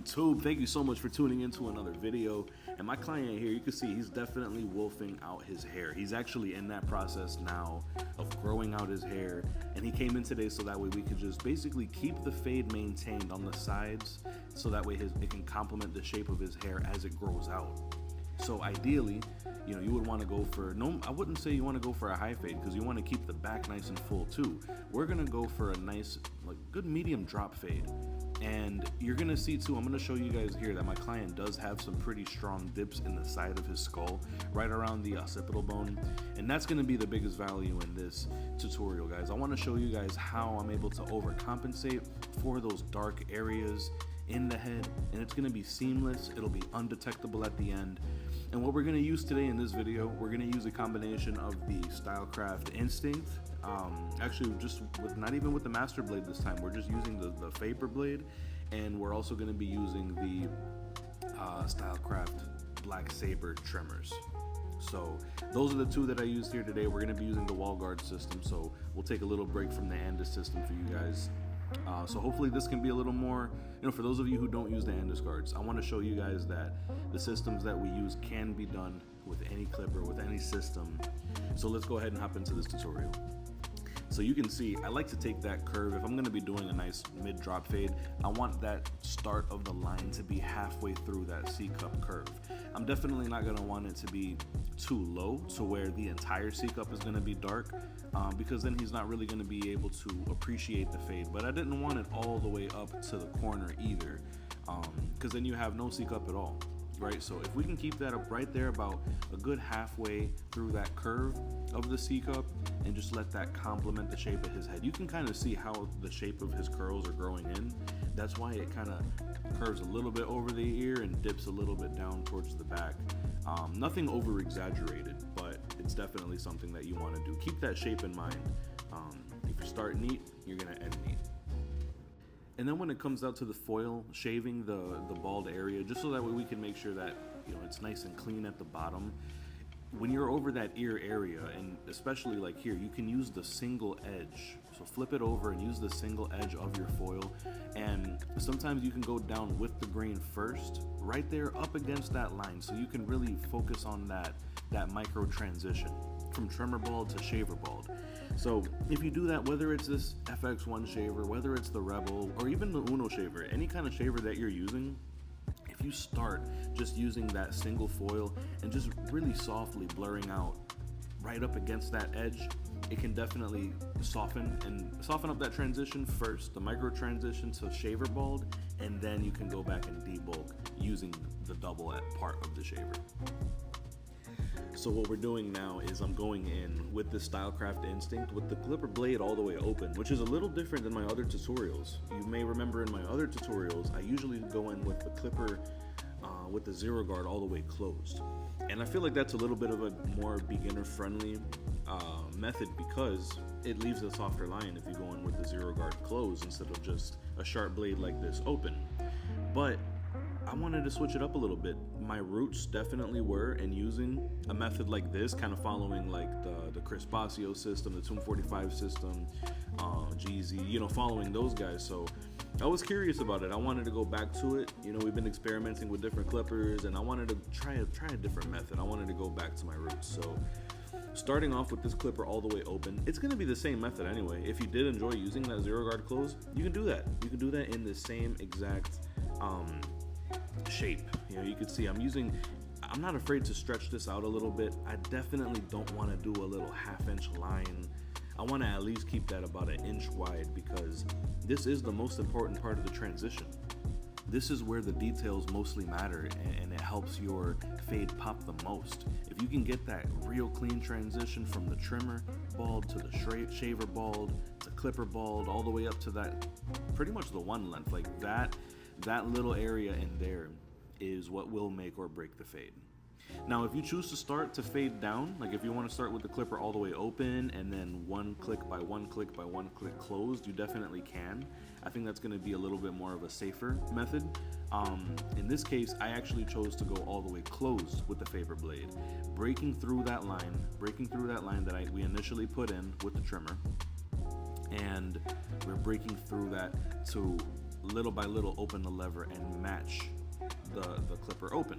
YouTube? Thank you so much for tuning into another video. And my client here, you can see he's definitely wolfing out his hair. He's actually in that process now of growing out his hair. And he came in today so that way we could just basically keep the fade maintained on the sides, so that way it can complement the shape of his hair as it grows out. So ideally, you know, you would want to go for, no, I wouldn't say you want to go for a high fade, because you want to keep the back nice and full too. We're going to go for a nice, like good medium drop fade. And you're going to see too, I'm going to show you guys here that my client does have some pretty strong dips in the side of his skull, right around the occipital bone. And that's going to be the biggest value in this tutorial, guys. I want to show you guys how I'm able to overcompensate for those dark areas in the head, and it's going to be seamless. It'll be undetectable at the end. And what we're going to use today in this video, we're going to use a combination of the Stylecraft Instinct, actually just with, not even with the master blade this time, we're just using the Faber blade, and we're also going to be using the Stylecraft Black Saber trimmers. So those are the two that I used here today. We're going to be using the wall guard system, so we'll take a little break from the Andis system for you guys. So hopefully this can be a little more, you know, for those of you who don't use the Andis guards, I want to show you guys that the systems that we use can be done with any clipper, with any system. So let's go ahead and hop into this tutorial. So you can see, I like to take that curve. If I'm going to be doing a nice mid drop fade, I want that start of the line to be halfway through that C cup curve. I'm definitely not going to want it to be too low to where the entire C cup is going to be dark, because then he's not really going to be able to appreciate the fade. But I didn't want it all the way up to the corner either, because then you have no C cup at all, right? So if we can keep that up right there, about a good halfway through that curve of the C cup, and just let that complement the shape of his head. You can kind of see how the shape of his curls are growing in. That's why it kind of curves a little bit over the ear and dips a little bit down towards the back. Nothing over exaggerated, but it's definitely something that you want to do. Keep that shape in mind. If you start neat, you're gonna end neat. And then when it comes out to the foil, shaving the bald area, just so that way we can make sure that, you know, it's nice and clean at the bottom. When you're over that ear area, and especially like here, you can use the single edge. So flip it over and use the single edge of your foil. And sometimes you can go down with the grain first, right there up against that line. So you can really focus on that micro transition from trimmer bald to shaver bald. So if you do that, whether it's this FX1 shaver, whether it's the Rebel, or even the Uno shaver, any kind of shaver that you're using, if you start just using that single foil and just really softly blurring out right up against that edge, it can definitely soften up that transition first, the micro transition to shaver bald, and then you can go back and debulk using the double part of the shaver. So what we're doing now is I'm going in with the Stylecraft Instinct with the clipper blade all the way open, which is a little different than my other tutorials. You may remember in my other tutorials, I usually go in with the clipper with the zero guard all the way closed. And I feel like that's a little bit of a more beginner friendly method, because it leaves a softer line if you go in with the zero guard closed instead of just a sharp blade like this open. But I wanted to switch it up a little bit. My roots definitely were in using a method like this, kind of following like the Chris Basio system, the Tomb 45 system, GZ, you know, following those guys. So I was curious about it. I wanted to go back to it. You know, we've been experimenting with different clippers, and I wanted to try a different method. I wanted to go back to my roots. So starting off with this clipper all the way open, it's going to be the same method anyway. If you did enjoy using that zero guard close, you can do that. You can do that in the same exact shape. You know, you can see I'm not afraid to stretch this out a little bit. I definitely don't want to do a little half-inch line. I want to at least keep that about an inch wide, because this is the most important part of the transition. This is where the details mostly matter, and it helps your fade pop the most. If you can get that real clean transition from the trimmer bald to the shaver bald to clipper bald, all the way up to that pretty much the one length, like that little area in there is what will make or break the fade. Now, if you choose to start to fade down, like if you want to start with the clipper all the way open and then one click by one click by one click closed, you definitely can. I think that's going to be a little bit more of a safer method. In this case, I actually chose to go all the way closed with the Faber blade, breaking through that line that we initially put in with the trimmer, and we're breaking through that to little by little open the lever and match the clipper open.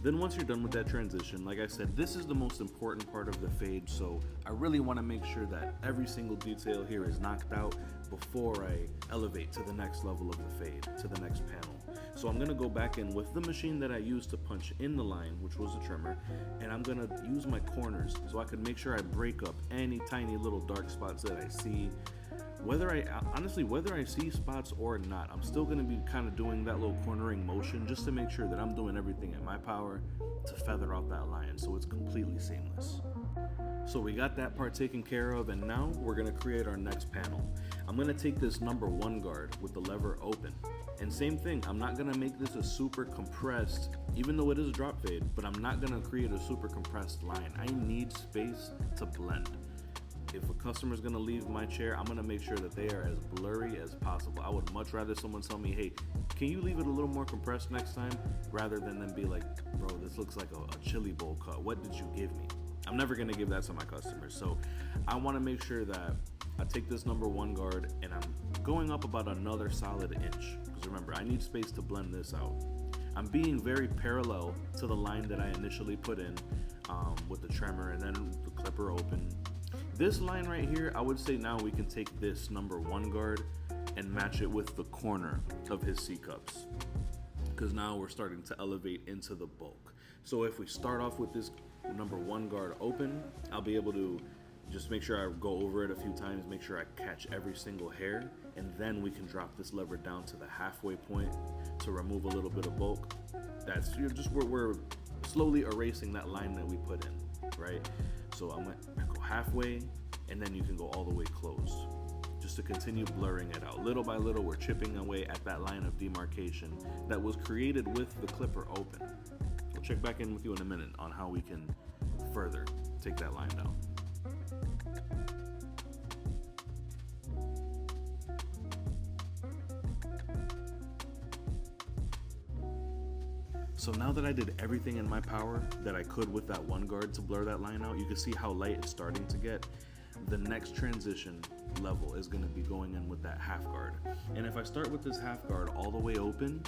Then once you're done with that transition, like I said, this is the most important part of the fade, so I really want to make sure that every single detail here is knocked out before I elevate to the next level of the fade, to the next panel. So I'm going to go back in with the machine that I used to punch in the line, which was a trimmer, and I'm going to use my corners so I can make sure I break up any tiny little dark spots that I see. Whether I see spots or not, I'm still going to be kind of doing that little cornering motion just to make sure that I'm doing everything in my power to feather out that line so it's completely seamless. So we got that part taken care of, and now we're going to create our next panel. I'm going to take this number 1 guard with the lever open. And same thing, I'm not going to make this a super compressed, even though it is a drop fade, but I'm not going to create a super compressed line. I need space to blend. If a customer's gonna leave my chair, I'm gonna make sure that they are as blurry as possible. I would much rather someone tell me, hey, can you leave it a little more compressed next time? Rather than them be like, bro, this looks like a chili bowl cut. What did you give me? I'm never gonna give that to my customers. So I wanna make sure that I take this number 1 guard and I'm going up about another solid inch. Because remember, I need space to blend this out. I'm being very parallel to the line that I initially put in with the trimmer and then the clipper open. This line right here, I would say now we can take this number 1 guard and match it with the corner of his C-cups, because now we're starting to elevate into the bulk. So if we start off with this number 1 guard open, I'll be able to just make sure I go over it a few times, make sure I catch every single hair, and then we can drop this lever down to the halfway point to remove a little bit of bulk. That's just where we're slowly erasing that line that we put in, right? So I go halfway, and then you can go all the way closed, just to continue blurring it out. Little by little, we're chipping away at that line of demarcation that was created with the clipper open. We'll check back in with you in a minute on how we can further take that line down. So now that I did everything in my power that I could with that 1 guard to blur that line out, you can see how light it's starting to get. The next transition level is going to be going in with that half guard. And if I start with this half guard all the way open,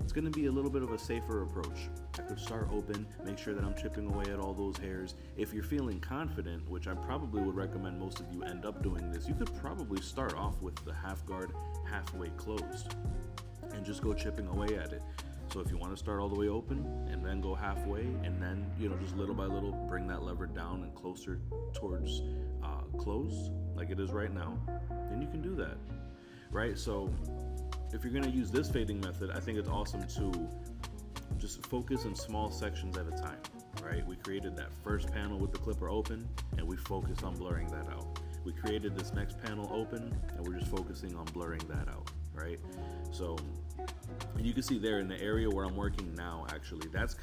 it's going to be a little bit of a safer approach. I could start open, make sure that I'm chipping away at all those hairs. If you're feeling confident, which I probably would recommend most of you end up doing this, you could probably start off with the half guard halfway closed and just go chipping away at it. So if you want to start all the way open and then go halfway, and then, just little by little bring that lever down and closer towards closed like it is right now, then you can do that, right? So if you're going to use this fading method, I think it's awesome to just focus in small sections at a time, right? We created that first panel with the clipper open, and we focused on blurring that out. We created this next panel open, and we're just focusing on blurring that out, right? So you can see there in the area where I'm working now, actually, that's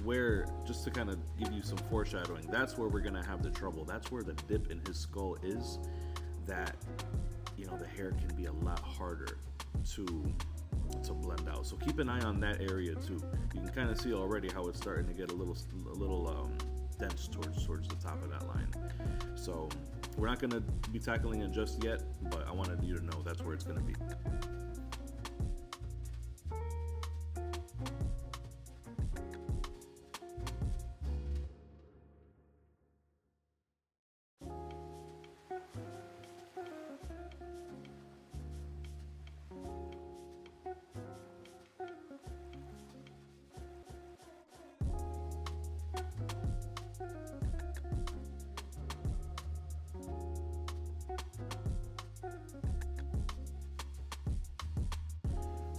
where, just to kind of give you some foreshadowing, that's where we're gonna have the trouble. That's where the dip in his skull is, that the hair can be a lot harder to blend out. So keep an eye on that area too. You can kind of see already how it's starting to get a little dense towards the top of that line. So we're not gonna be tackling it just yet, but I wanted you to know that's where it's gonna be.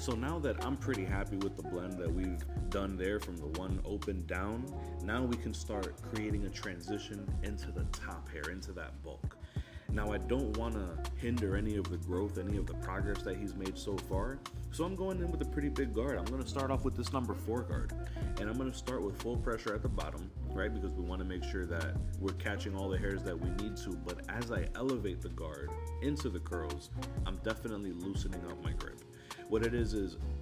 So now that I'm pretty happy with the blend that we've done there from the 1 open down, now we can start creating a transition into the top hair, into that bulk. Now, I don't want to hinder any of the growth, any of the progress that he's made so far. So I'm going in with a pretty big guard. I'm going to start off with this number 4 guard. And I'm going to start with full pressure at the bottom, right? Because we want to make sure that we're catching all the hairs that we need to. But as I elevate the guard into the curls, I'm definitely loosening up my grip. What it is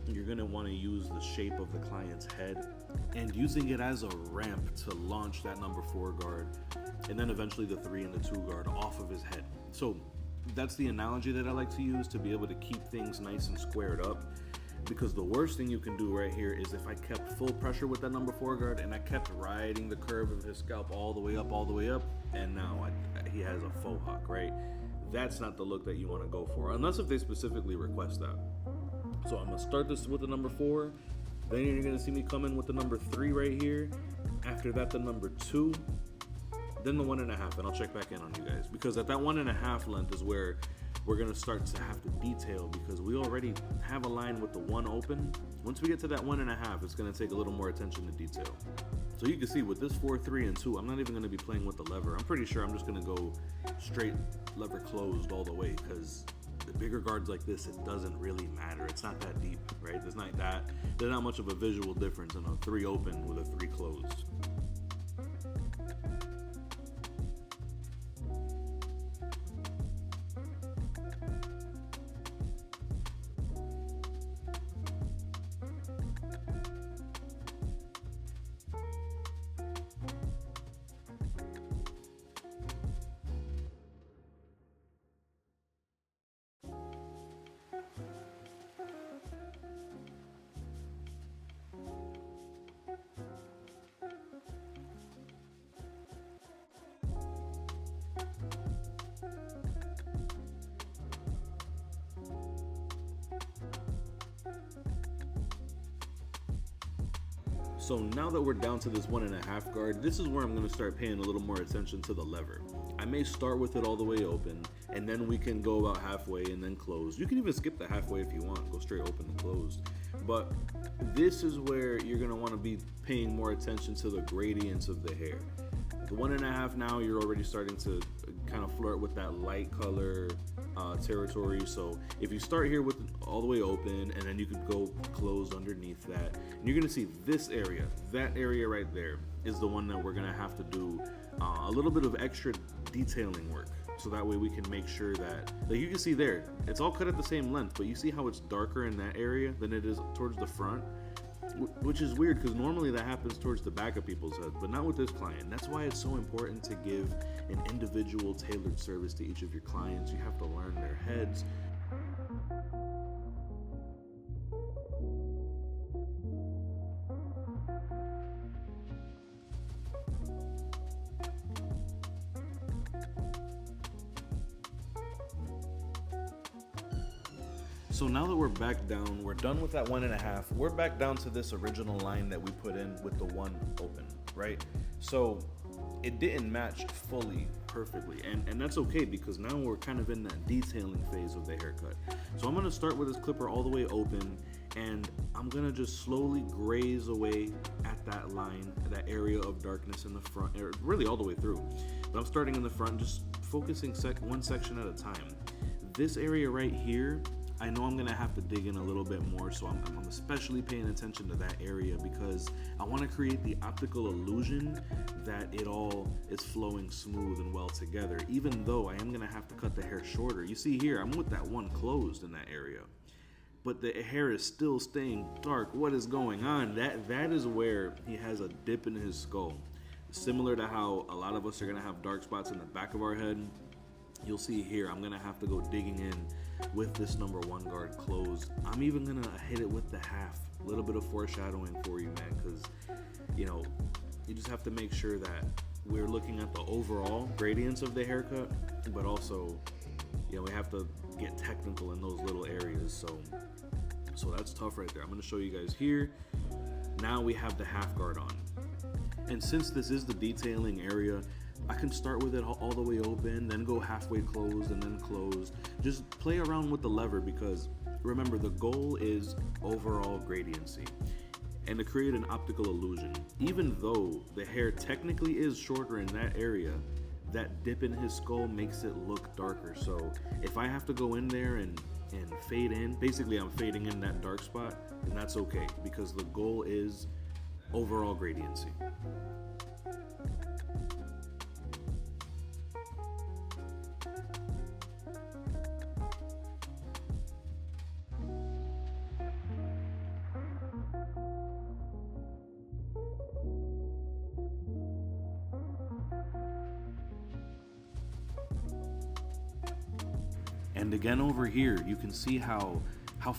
you're going to want to use the shape of the client's head and using it as a ramp to launch that number 4 guard, and then eventually the 3 and the 2 guard off of his head. So that's the analogy that I like to use to be able to keep things nice and squared up, because the worst thing you can do right here is if I kept full pressure with that number 4 guard and I kept riding the curve of his scalp all the way up, and now he has a faux hawk, right? That's not the look that you want to go for, unless if they specifically request that. So I'm going to start this with the number 4, then you're going to see me come in with the number 3 right here, after that the number 2, then the 1.5, and I'll check back in on you guys, because at that 1.5 length is where we're going to start to have to detail, because we already have a line with the 1 open. Once we get to that 1.5, it's going to take a little more attention to detail. So you can see with this 4, 3, and 2, I'm not even going to be playing with the lever. I'm pretty sure I'm just going to go straight lever closed all the way, because the bigger guards like this, it doesn't really matter. It's not that deep, right? There's not much of a visual difference in a 3 open with a 3 closed. So now that we're down to this 1.5 guard, this is where I'm going to start paying a little more attention to the lever. I may start with it all the way open, and then we can go about halfway and then close. You can even skip the halfway if you want, go straight open and closed. But this is where you're going to want to be paying more attention to the gradients of the hair. The 1.5 now, you're already starting to kind of flirt with that light color territory. So if you start here with all the way open, and then you could go closed underneath that, and you're gonna see this area, that area right there is the one that we're gonna have to do a little bit of extra detailing work. So that way we can make sure that, like you can see there, it's all cut at the same length, but you see how it's darker in that area than it is towards the front? Which is weird, because normally that happens towards the back of people's heads, but not with this client. That's why it's so important to give an individual tailored service to each of your clients. You have to learn their heads. So now that we're back down, we're done with that 1.5, we're back down to this original line that we put in with the 1 open, right? So it didn't match fully perfectly, and that's okay, because now we're kind of in that detailing phase of the haircut. So I'm gonna start with this clipper all the way open, and I'm gonna just slowly graze away at that line, that area of darkness in the front, or really all the way through. But I'm starting in the front, just focusing one section at a time. This area right here, I know I'm gonna have to dig in a little bit more, so I'm especially paying attention to that area, because I want to create the optical illusion that it all is flowing smooth and well together, even though I am gonna have to cut the hair shorter. You see here, I'm with that 1 closed in that area, but the hair is still staying dark. What is going on? That is where he has a dip in his skull. Similar to how a lot of us are gonna have dark spots in the back of our head, you'll see here, I'm gonna have to go digging in with this number 1 guard closed. I'm even gonna hit it with the half. A little bit of foreshadowing for you, man, because you just have to make sure that we're looking at the overall gradients of the haircut, but also we have to get technical in those little areas. So that's tough right there. I'm gonna show you guys here. Now we have the half guard on, and since this is the detailing area, I can start with it all the way open, then go halfway closed, and then closed. Just play around with the lever, because remember, the goal is overall gradiency and to create an optical illusion. Even though the hair technically is shorter in that area, that dip in his skull makes it look darker. So if I have to go in there and fade in, basically I'm fading in that dark spot, and that's okay because the goal is overall gradiency. And again over here, you can see how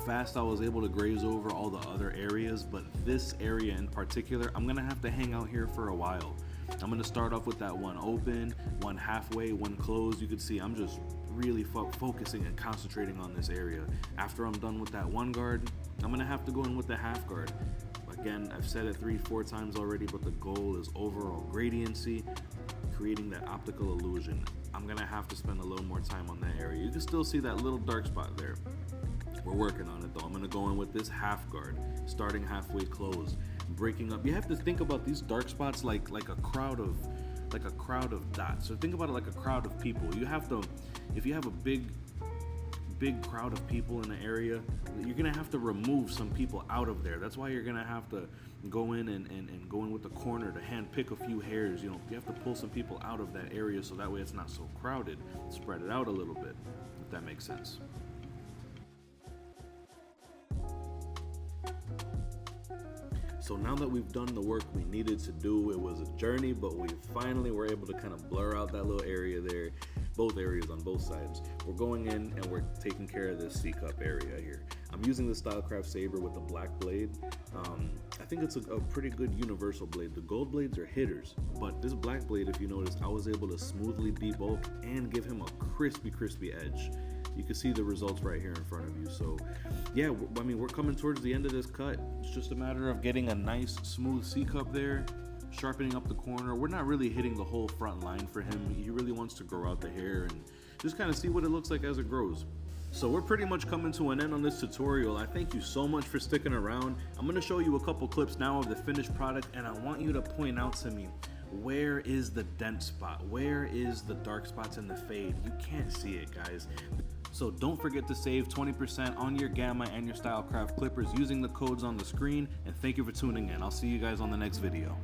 fast I was able to graze over all the other areas, but this area in particular, I'm gonna have to hang out here for a while. I'm gonna start off with that one open, one halfway, one closed. You can see I'm just really focusing and concentrating on this area. After I'm done with that one guard, I'm gonna have to go in with the half guard. Again, I've said it 3-4 times already, but the goal is overall gradiency, creating that optical illusion. I'm gonna have to spend a little more time on that area. You can still see that little dark spot there. We're working on it though. I'm gonna go in with this half guard, starting halfway closed, breaking up. You have to think about these dark spots like a crowd of dots. So think about it like a crowd of people. You have to, if you have a big crowd of people in the area, you're gonna have to remove some people out of there. That's why you're gonna have to go in and go in with the corner to hand pick a few hairs. You know, you have to pull some people out of that area so that way it's not so crowded. Spread it out a little bit, if that makes sense. So now that we've done the work we needed to do, it was a journey, but we finally were able to kind of blur out that little area there, both areas on both sides. We're going in and we're taking care of this C-cup area here. I'm using the Stylecraft saber with the black blade. I think it's a pretty good universal blade. The gold blades are hitters, but this black blade, if you notice, I was able to smoothly debulk and give him a crispy edge. You can see the results right here in front of you. So yeah, I mean, we're coming towards the end of this cut. It's just a matter of getting a nice smooth C-cup there, sharpening up the corner. We're not really hitting the whole front line for him. He really wants to grow out the hair and just kind of see what it looks like as it grows. So we're pretty much coming to an end on this tutorial. I thank you so much for sticking around. I'm gonna show you a couple clips now of the finished product, and I want you to point out to me, where is the dent spot? Where is the dark spots in the fade? You can't see it, guys. So don't forget to save 20% on your Gamma and your Stylecraft clippers using the codes on the screen, and thank you for tuning in. I'll see you guys on the next video.